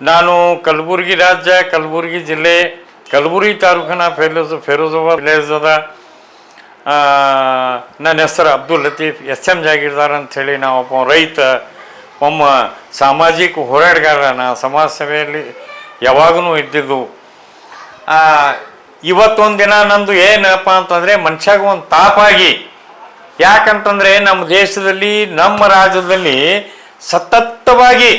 ನಾನು ಕಲಬುರಗಿ ರಾಜ್ಯ, ಕಲಬುರಗಿ ಜಿಲ್ಲೆ, ಕಲಬುರಗಿ ತಾಲೂಕಿನ ಫೇರೋಜಾಬಾದ್ ವಿಲೇಜ್ ಅದ. ನನ್ನ ಹೆಸರು ಅಬ್ದುಲ್ ಲತೀಫ್ SM ಜಾಗೀರ್ದಾರ್ ಅಂಥೇಳಿ. ನಾವು ಒಬ್ಬ ರೈತ, ಒಮ್ಮ ಸಾಮಾಜಿಕ ಹೋರಾಟಗಾರ. ನಾ ಸಮಾಜ ಸೇವೆಯಲ್ಲಿ ಯಾವಾಗೂ ಇದ್ದಿದ್ದು. ಇವತ್ತೊಂದು ದಿನ ನಂದು ಏನಪ್ಪ ಅಂತಂದರೆ ಮನುಷ್ಯಾಗ ಒಂದು ತಾಪಾಗಿ. ಯಾಕಂತಂದರೆ ನಮ್ಮ ದೇಶದಲ್ಲಿ, ನಮ್ಮ ರಾಜ್ಯದಲ್ಲಿ ಸತತವಾಗಿ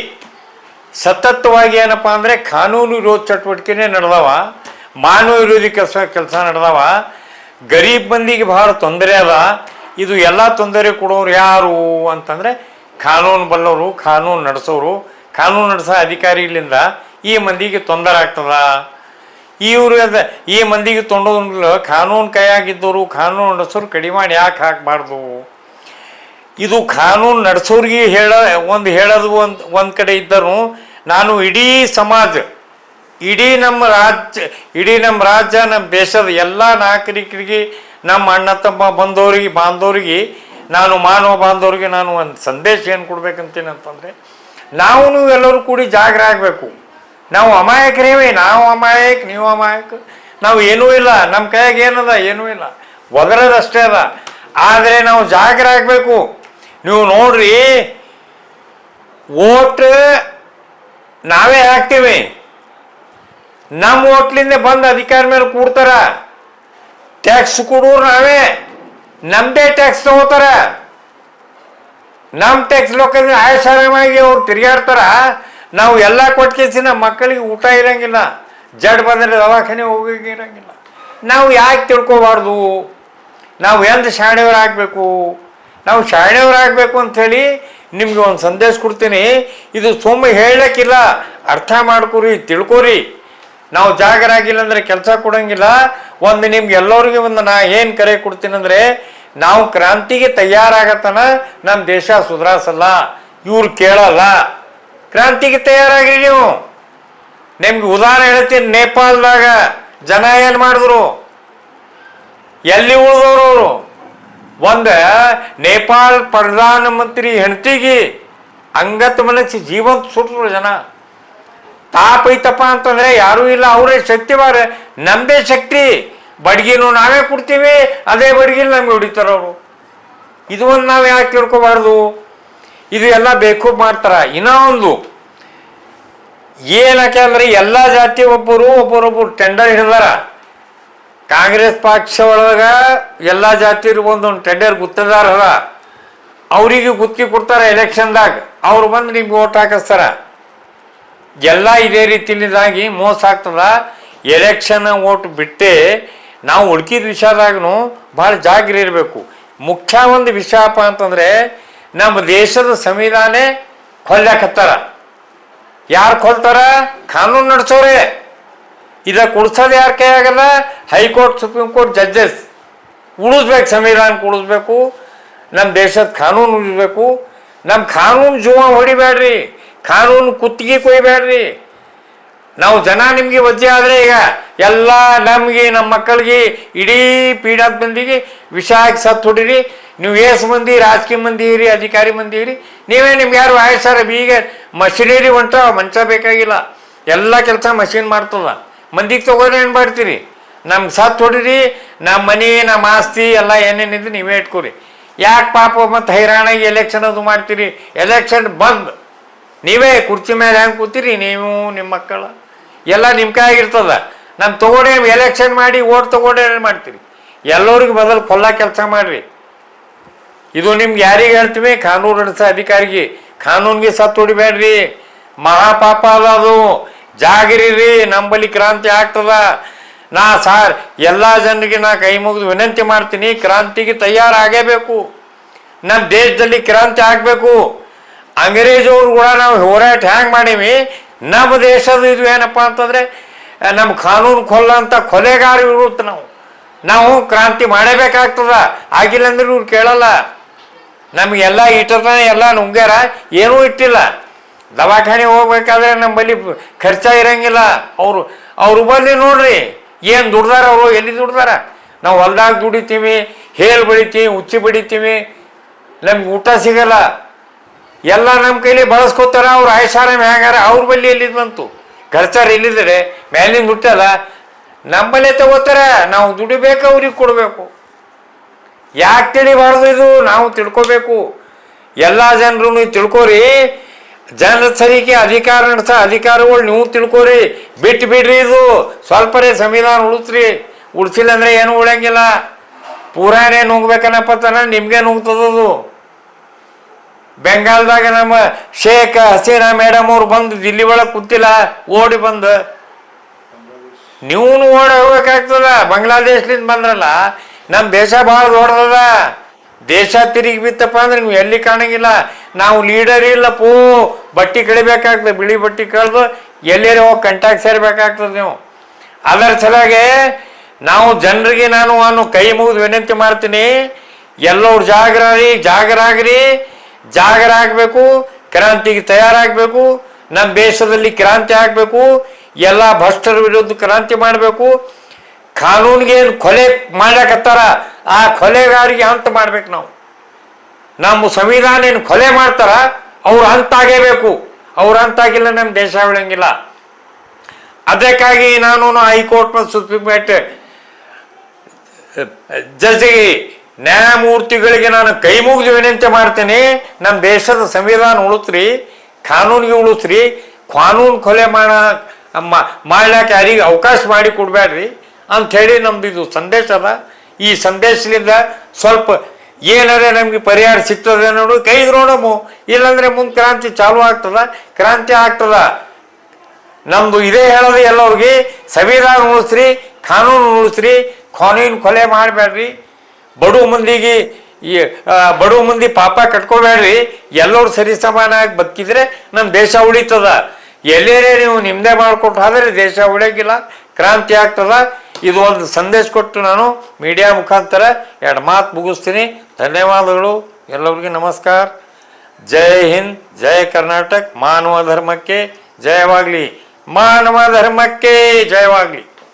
ಏನಪ್ಪ ಅಂದರೆ ಕಾನೂನು ವಿರೋಧ ಚಟುವಟಿಕೆನೇ ನಡೆದವ, ಮಾನವ ವಿರೋಧಿ ಕೆಲಸ ನಡೆದವ. ಗರೀಬ್ ಮಂದಿಗೆ ಭಾಳ ತೊಂದರೆ ಅದ. ಇದು ಎಲ್ಲ ತೊಂದರೆ ಕೊಡೋರು ಯಾರು ಅಂತಂದರೆ ಕಾನೂನು ಬಲ್ಲವರು, ಕಾನೂನು ನಡೆಸೋರು. ಕಾನೂನು ನಡೆಸೋ ಅಧಿಕಾರಿಗಳಿಂದ ಈ ಮಂದಿಗೆ ತೊಂದರೆ ಆಗ್ತದ. ಈ ಮಂದಿಗೆ ತೊಂದೋದಿಲ್ಲ. ಕಾನೂನು ಕೈಯಾಗಿದ್ದವರು, ಕಾನೂನು ನಡೆಸೋರು ಕಡಿಮೆ ಮಾಡಿ ಯಾಕೆ ಹಾಕಬಾರ್ದು? ಇದು ಕಾನೂನು ನಡೆಸೋರಿಗೆ ಹೇಳೋದು ಒಂದು ಕಡೆ ಇದ್ದರೂ, ನಾನು ಇಡೀ ಸಮಾಜ, ಇಡೀ ನಮ್ಮ ರಾಜ್ಯ, ನಮ್ಮ ದೇಶದ ಎಲ್ಲ ನಾಗರಿಕರಿಗೆ, ನಮ್ಮ ಅಣ್ಣ ತಮ್ಮ ಬಾಂಧವರಿಗೆ ನಾನು ಮಾನವ ಬಾಂಧವರಿಗೆ ನಾನು ಒಂದು ಸಂದೇಶ ಏನು ಕೊಡ್ಬೇಕಂತೀನಿ ಅಂತಂದರೆ, ನಾವು ಎಲ್ಲರೂ ಕೂಡಿ ಜಾಗರ ಆಗಬೇಕು. ನಾವು ಅಮಾಯಕರೇವೇ, ನಾವು ಅಮಾಯಕ, ನೀವು ಅಮಾಯಕ, ನಾವು ಏನೂ ಇಲ್ಲ, ನಮ್ಮ ಕೈಯಾಗ ಏನದ, ಏನೂ ಇಲ್ಲ, ಒದರದಷ್ಟೇ ಅದ. ಆದರೆ ನಾವು ಜಾಗರ ಆಗಬೇಕು. ನೀವು ನೋಡ್ರಿ, ಓಟ್ ನಾವೇ ಹಾಕ್ತೀವಿ, ನಮ್ಮ ಓಟ್ಲಿಂದ ಬಂದು ಅಧಿಕಾರ ಮೇಲೆ ಕೂಡ್ತಾರ. ಟ್ಯಾಕ್ಸ್ ಕೊಡೋರು ನಾವೇ, ನಮ್ಮದೇ ಟ್ಯಾಕ್ಸ್ ತಗೋತಾರ. ನಮ್ಮ ಟ್ಯಾಕ್ಸ್ ಲೋಕದಿಂದ ಆಯಸಾರಾಮಾಗಿ ಅವ್ರು ತಿರುಗಾಡ್ತಾರ. ನಾವು ಎಲ್ಲ ಕೊಟ್ಕೇಸಿ ನಮ್ಮ ಮಕ್ಕಳಿಗೆ ಊಟ ಇರೋಂಗಿಲ್ಲ, ಜಡ್ ಬಂದರೆ ದವಾಖಾನೆ ಹೋಗಿರಂಗಿಲ್ಲ. ನಾವು ಯಾಕೆ ತಿಳ್ಕೊಬಾರ್ದು? ನಾವು ಎಂದು ಶಾಣೆಯವರಾಗಬೇಕು, ನಾವು ಶಾಣೆಯವರಾಗಬೇಕು ಅಂಥೇಳಿ ನಿಮ್ಗೆ ಒಂದು ಸಂದೇಶ ಕೊಡ್ತೀನಿ. ಇದು ಸುಮ್ಮನೆ ಹೇಳಕ್ಕಿಲ್ಲ, ಅರ್ಥ ಮಾಡ್ಕೊರಿ, ತಿಳ್ಕೊರಿ. ನಾವು ಜಾಗರಾಗಿಲ್ಲ ಅಂದರೆ ಕೆಲಸ ಕೊಡೋಂಗಿಲ್ಲ. ಒಂದು ನಿಮ್ಗೆ ಎಲ್ಲರಿಗೂ ನಾ ಏನು ಕರೆ ಕೊಡ್ತೀನಿ ಅಂದರೆ, ನಾವು ಕ್ರಾಂತಿಗೆ ತಯಾರಾಗತ್ತನ ನಮ್ಮ ದೇಶ ಸುಧಾರಿಸಲ್ಲ. ಇವ್ರು ಕೇಳಲ್ಲ. ಕ್ರಾಂತಿಗೆ ತಯಾರಾಗಿ ನೀವು. ನಿಮ್ಗೆ ಉದಾಹರಣೆ ಹೇಳ್ತೀನಿ. ನೇಪಾಳದಾಗ ಜನ ಏನು ಮಾಡಿದ್ರು, ಎಲ್ಲಿ ಉಳಿದವರು ಅವರು? ಒಂದು ನೇಪಾಳ ಪ್ರಧಾನಮಂತ್ರಿ ಹೆಂಡತಿಗೆ ಅಂಗತ್ ಮನಸ್ಸಿ ಜೀವಂತ ಸುಟ್ಟರು ಜನ. ತಾಪ ಐತಪ್ಪ ಅಂತಂದರೆ ಯಾರೂ ಇಲ್ಲ, ಅವರೇ ಶಕ್ತಿ ಬಾರ. ನಮ್ಮದೇ ಶಕ್ತಿ. ಬಡ್ಗಿನೂ ನಾವೇ ಕೊಡ್ತೀವಿ, ಅದೇ ಬಡ್ಗಿನ ನಮ್ಗೆ ಹೊಡಿತಾರವರು. ಇದು ಒಂದು ನಾವು ಯಾಕೆ ತಿಳ್ಕೊಬಾರ್ದು? ಇದು ಎಲ್ಲ ಬೇಕು ಮಾಡ್ತಾರ. ಇನ್ನೂ ಒಂದು ಏನಕ್ಕೆ ಅಂದರೆ, ಎಲ್ಲ ಜಾತಿ ಒಬ್ಬರೊಬ್ಬರು ಟೆಂಡರ್ ಹಿಡಿದಾರ. ಕಾಂಗ್ರೆಸ್ ಪಕ್ಷ ಒಳಗ ಎಲ್ಲ ಜಾತಿಯವ್ರಿಗೆ ಒಂದೊಂದು ಟೆಂಡರ್ ಗುತ್ತದಾರ ಅದ. ಅವರಿಗೆ ಗುತ್ತಿಗೆ ಕೊಡ್ತಾರೆ ಎಲೆಕ್ಷನ್ದಾಗ. ಅವ್ರು ಬಂದು ನಿಮ್ಗೆ ಓಟ್ ಹಾಕಿಸ್ತಾರ. ಎಲ್ಲ ಇದೇ ರೀತಿಯಿಂದಾಗಿ ಮೋಸ ಆಗ್ತದ. ಎಲೆಕ್ಷನ್ ಓಟ್ ಬಿಟ್ಟೆ ನಾವು ಉಳ್ಕಿದ ವಿಷಯದಾಗೂ ಭಾಳ ಜಾಗ್ರ ಇರಬೇಕು. ಮುಖ್ಯ ಒಂದು ವಿಷಯಪ್ಪ ಅಂತಂದರೆ, ನಮ್ಮ ದೇಶದ ಸಂವಿಧಾನ ಕೊಲ್ಲಕತ್ತಾರ. ಯಾರು ಕೊಲ್ತಾರ? ಕಾನೂನು ನಡೆಸೋರೆ. ಇದಕ್ಕೆ ಉಳಿಸೋದು ಯಾರ ಕೈ ಆಗಲ್ಲ? ಹೈಕೋರ್ಟ್, ಸುಪ್ರೀಂ ಕೋರ್ಟ್ ಜಡ್ಜಸ್ ಉಳಿಸ್ಬೇಕು. ಸಂವಿಧಾನ ಉಳಿಸ್ಬೇಕು. ನಮ್ಮ ದೇಶದ ಕಾನೂನು ಉಳಿಸ್ಬೇಕು. ನಮ್ಮ ಕಾನೂನು ಜೀವ ಹೊಡಿಬೇಡ್ರಿ, ಕಾನೂನು ಕುತ್ತಿಗೆ ಕೊಯ್ಬೇಡ್ರಿ. ನಾವು ಜನ ನಿಮಗೆ ವಜ್ಜೆ ಆದರೆ ಈಗ ಎಲ್ಲ ನಮಗೆ, ನಮ್ಮ ಮಕ್ಕಳಿಗೆ, ಇಡೀ ಪೀಡಾದ ಮಂದಿಗೆ ವಿಷ ಹಾಕಿ ಸತ್ತು ಹೊಡಿರಿ. ನೀವು ಏಸು ಮಂದಿ ರಾಜಕೀಯ ಮಂದಿ ಇರಿ, ಅಧಿಕಾರಿ ಮಂದಿ ಇರಿ, ನಿಮ್ಗೆ ಯಾರು ಆಯ್ಸಾರ? ಈಗ ಮಷಿನರಿ ಹೊಂಟ, ಮಂಚ ಬೇಕಾಗಿಲ್ಲ. ಎಲ್ಲ ಕೆಲಸ ಮಷಿನ್ ಮಾಡ್ತದ. ಮಂದಿಗೆ ತಗೋದ್ರೆ ಏನು ಮಾಡ್ತೀರಿ? ನಮ್ಗೆ ಸತ್ತು ಹೊಡಿರಿ. ನಮ್ಮ ಮನೆ, ನಮ್ಮ ಆಸ್ತಿ ಎಲ್ಲ ಏನೇನಿದೆ ನೀವೇ ಇಟ್ಕೊರಿ. ಯಾಕೆ ಪಾಪ ಮತ್ತು ಹೈರಾಣಾಗಿ ಎಲೆಕ್ಷನ್ ಅದು ಮಾಡ್ತೀರಿ? ಎಲೆಕ್ಷನ್ ಬಂದ್ ನೀವೇ ಕುರ್ಚಿ ಮೇಲೆ ಹೆಂಗೆ ಕೂತೀರಿ? ನೀವು, ನಿಮ್ಮ ಮಕ್ಕಳು ಎಲ್ಲ ನಿಮ್ಮ ಕೈಯಾಗಿರ್ತದ. ನಮ್ಮ ತಗೊಂಡೇ ಎಲೆಕ್ಷನ್ ಮಾಡಿ ಓಟ್ ತಗೊಂಡೇ ಮಾಡ್ತೀರಿ. ಎಲ್ಲರಿಗೂ ಬದಲು ಕೊಲ್ಲ ಕೆಲಸ ಮಾಡಿರಿ. ಇದು ನಿಮ್ಗೆ ಯಾರಿಗೆ ಹೇಳ್ತೀವಿ? ಕಾನೂನು ನಡೆಸೋ ಅಧಿಕಾರಿಗೆ. ಕಾನೂನಿಗೆ ಸತ್ತು ಹೊಡಿಬೇಡ್ರಿ, ಮಹಾಪಾಪ ಅದ ಅದು. ಜಾಗಿರಿ. ನಂಬಲ್ಲಿ ಕ್ರಾಂತಿ ಆಗ್ತದ. ಎಲ್ಲ ಜನರಿಗೆ ನಾ ಕೈ ಮುಗಿದು ವಿನಂತಿ ಮಾಡ್ತೀನಿ, ಕ್ರಾಂತಿಗೆ ತಯಾರಾಗಬೇಕು. ನಮ್ಮ ದೇಶದಲ್ಲಿ ಕ್ರಾಂತಿ ಆಗಬೇಕು. ಅಂಗ್ರೇಜವ್ರು ಕೂಡ ನಾವು ಹೋರಾಟ ಹ್ಯಾಂಗೆ ಮಾಡೀವಿ. ನಮ್ಮ ದೇಶದ ಇದು ಏನಪ್ಪ ಅಂತಂದರೆ, ನಮ್ಮ ಕಾನೂನು ಕೊಲ್ಲಂಥ ಕೊಲೆಗಾರ ಇರುತ್ತೆ. ನಾವು ಕ್ರಾಂತಿ ಮಾಡಬೇಕಾಗ್ತದ. ಆಗಿಲ್ಲ ಅಂದ್ರೆ ಇವ್ರು ಕೇಳಲ್ಲ. ನಮಗೆಲ್ಲ ಇಟ್ಟತಾನೆ, ಎಲ್ಲ ನುಂಗ್ಯಾರ, ಏನೂ ಇಟ್ಟಿಲ್ಲ. ದವಾಖಾನೆ ಹೋಗ್ಬೇಕಾದ್ರೆ ನಮ್ಮಲ್ಲಿ ಖರ್ಚ ಇರಂಗಿಲ್ಲ. ಅವ್ರು ಬಲ್ಲಿ ನೋಡ್ರಿ ಏನು ದುಡ್ದಾರ ಅವರು, ಎಲ್ಲಿ ದುಡ್ದಾರ? ನಾವು ಹೊಲ್ದಾಗ ದುಡಿತೀವಿ, ಹೇಲ್ ಬೆಳಿತೀವಿ, ಉಚ್ಚಿ ಬಡಿತೀವಿ, ನಮ್ಗೆ ಊಟ ಸಿಗಲ್ಲ. ಎಲ್ಲ ನಮ್ಮ ಕೈಲಿ ಬಳಸ್ಕೋತಾರ. ಅವ್ರು ಆಯ್ಸಾರಾಮ್ ಹ್ಯಾಂಗಾರ ಅವ್ರ ಬಳಿ ಎಲ್ಲಿದ್ ಬಂತು? ಖರ್ಚಾರ ಎಲ್ಲಿದ್ದಾರೆ? ಮೇಲಿಂದ ಬಿಟ್ಟಲ್ಲ, ನಮ್ಮಲ್ಲೇ ತಗೋತಾರ. ನಾವು ದುಡಿಬೇಕು, ಅವ್ರಿಗೆ ಕೊಡಬೇಕು. ಯಾಕೆ ತಿಳಿಬಾರ್ದು ಇದು? ನಾವು ತಿಳ್ಕೋಬೇಕು. ಎಲ್ಲ ಜನರು ತಿಳ್ಕೊರಿ. ಜನರ ಸರಿಗೆ ಅಧಿಕಾರ ನಡೆಸ ಅಧಿಕಾರಿಗಳು ನೀವು ತಿಳ್ಕೊರಿ. ಬಿಟ್ಟು ಬಿಡ್ರಿ. ಇದು ಸ್ವಲ್ಪರೇ ಸಂವಿಧಾನ ಉಳಿಸ್ರಿ. ಉಳಿಸಿಲ್ಲ ಅಂದರೆ ಏನೂ ಉಳಿಯಂಗಿಲ್ಲ. ಪೂರಾನೇ ನುಂಗ್ಬೇಕನ್ನಪ್ಪತ್ತಾನ ನಿಮಗೆ ನುಂಗ್ತದದು. ಬೆಂಗಾಲ್ದಾಗ ನಮ್ಮ ಶೇಖ್ ಹಸೀನಾ ಮೇಡಮ್ ಅವ್ರು ಬಂದು ದಿಲ್ಲಿ ಒಳಗೆ ಕೂತಿಲ್ಲ, ಓಡಿ ಬಂದು. ನೀವು ಓಡಿ ಹೋಗ್ಬೇಕಾಗ್ತದ. ಬಾಂಗ್ಲಾದೇಶದಿಂದ ಬಂದ್ರಲ್ಲ. ನಮ್ಮ ದೇಶ ಭಾಳ ದೊಡ್ಡದ. ದೇಶ ತಿರುಗಿ ಬಿತ್ತಪ್ಪ ಅಂದ್ರೆ ನೀವು ಎಲ್ಲಿ ಕಾಣಂಗಿಲ್ಲ. ನಾವು ಲೀಡರ್ ಇಲ್ಲ ಬಟ್ಟೆ ಕಳಿಬೇಕಾಗ್ತದೆ. ಬಿಳಿ ಬಟ್ಟೆ ಕಳೆದು ಎಲ್ಲೇ ಹೋಗಿ ಕಂಟ್ಯಾಕ್ಟ್ ಸೇರ್ಬೇಕಾಗ್ತದೆ ನೀವು. ಅದರ ಸಲುವಾಗಿ ನಾವು ಜನರಿಗೆ ನಾನು ಕೈ ಮುಗಿದು ವಿನಂತಿ ಮಾಡ್ತೀನಿ. ಎಲ್ಲರೂ ಜಾಗರಾಗ್ರಿ. ಜಾಗರಾಗಬೇಕು. ಕ್ರಾಂತಿಗೆ ತಯಾರಾಗಬೇಕು. ನಮ್ಮ ದೇಶದಲ್ಲಿ ಕ್ರಾಂತಿ ಆಗಬೇಕು. ಎಲ್ಲ ಭ್ರಷ್ಟರ ವಿರುದ್ಧ ಕ್ರಾಂತಿ ಮಾಡಬೇಕು. ಕಾನೂನಿಗೆ ಏನು ಕೊಲೆ ಮಾಡ್ಲಕತ್ತಾರ ಆ ಕೊಲೆಗಾರಿಗೆ ಅಂತ ಮಾಡ್ಬೇಕು ನಾವು. ನಮ್ಮ ಸಂವಿಧಾನ ಏನು ಕೊಲೆ ಮಾಡ್ತಾರ ಅವ್ರು ಅಂತಾಗೇಬೇಕು. ಅವ್ರು ಅಂತಾಗಿಲ್ಲ ನಮ್ಮ ದೇಶ ಉಳಿಯಂಗಿಲ್ಲ. ಅದಕ್ಕಾಗಿ ನಾನು ಹೈಕೋರ್ಟ್ ಮತ್ತು ಸುಪ್ರೀಂ ಕೋರ್ಟ್ ಜಡ್ಜಿಗೆ ನ್ಯಾಯಮೂರ್ತಿಗಳಿಗೆ ನಾನು ಕೈ ಮುಗಿದು ವಿನಂತಿ ಮಾಡ್ತೀನಿ. ನಮ್ಮ ದೇಶದ ಸಂವಿಧಾನ ಉಳಿಸ್ರಿ, ಕಾನೂನಿಗೆ ಉಳಿಸ್ರಿ. ಕಾನೂನು ಕೊಲೆ ಮಾಡ್ಲಿಕ್ಕೆ ಯಾರಿಗೆ ಅವಕಾಶ ಮಾಡಿ ಕೊಡಬೇಡ್ರಿ ಅಂಥೇಳಿ ನಮ್ದು ಇದು ಸಂದೇಶ ಅದ. ಈ ಸಂದೇಶದಿಂದ ಸ್ವಲ್ಪ ಏನಾದ್ರೆ ನಮಗೆ ಪರಿಹಾರ ಸಿಗ್ತದೆ ನೋಡು. ಕೈ ನೋಡಮ್ಮ. ಇಲ್ಲಾಂದ್ರೆ ಮುಂದೆ ಕ್ರಾಂತಿ ಚಾಲು ಕ್ರಾಂತಿ ಆಗ್ತದ. ನಮ್ದು ಇದೇ ಹೇಳೋದು ಎಲ್ಲವ್ರಿಗೆ. ಸಂವಿಧಾನ ಉಳಿಸ್ರಿ, ಕಾನೂನು ಉಳಿಸ್ರಿ, ಕಾನೂನು ಕೊಲೆ ಮಾಡಬೇಡ್ರಿ. ಬಡವ ಮಂದಿ ಪಾಪ ಕಟ್ಕೋಬೇಡ್ರಿ. ಎಲ್ಲರೂ ಸರಿ ಸಮಾನಾಗಿ ಬದುಕಿದ್ರೆ ನಮ್ಮ ದೇಶ ಉಳಿತದ. ಎಲ್ಲೇನೇ ನೀವು ನಿಮ್ಮದೇ ಮಾಡಿಕೊಟ್ಟು ಆದರೆ ದೇಶ ಉಳಿಯೋಂಗಿಲ್ಲ, ಕ್ರಾಂತಿ ಆಗ್ತದ. ಇದು ಒಂದು ಸಂದೇಶ ಕೊಟ್ಟು ನಾನು ಮೀಡಿಯಾ ಮುಖಾಂತರ ಎರಡು ಮಾತು ಮುಗಿಸ್ತೀನಿ. ಧನ್ಯವಾದಗಳು. ಎಲ್ಲರಿಗೂ ನಮಸ್ಕಾರ. ಜೈ ಹಿಂದ್, ಜೈ ಕರ್ನಾಟಕ. ಮಾನವ ಧರ್ಮಕ್ಕೆ ಜಯವಾಗಲಿ. ಮಾನವ ಧರ್ಮಕ್ಕೆ ಜಯವಾಗಲಿ.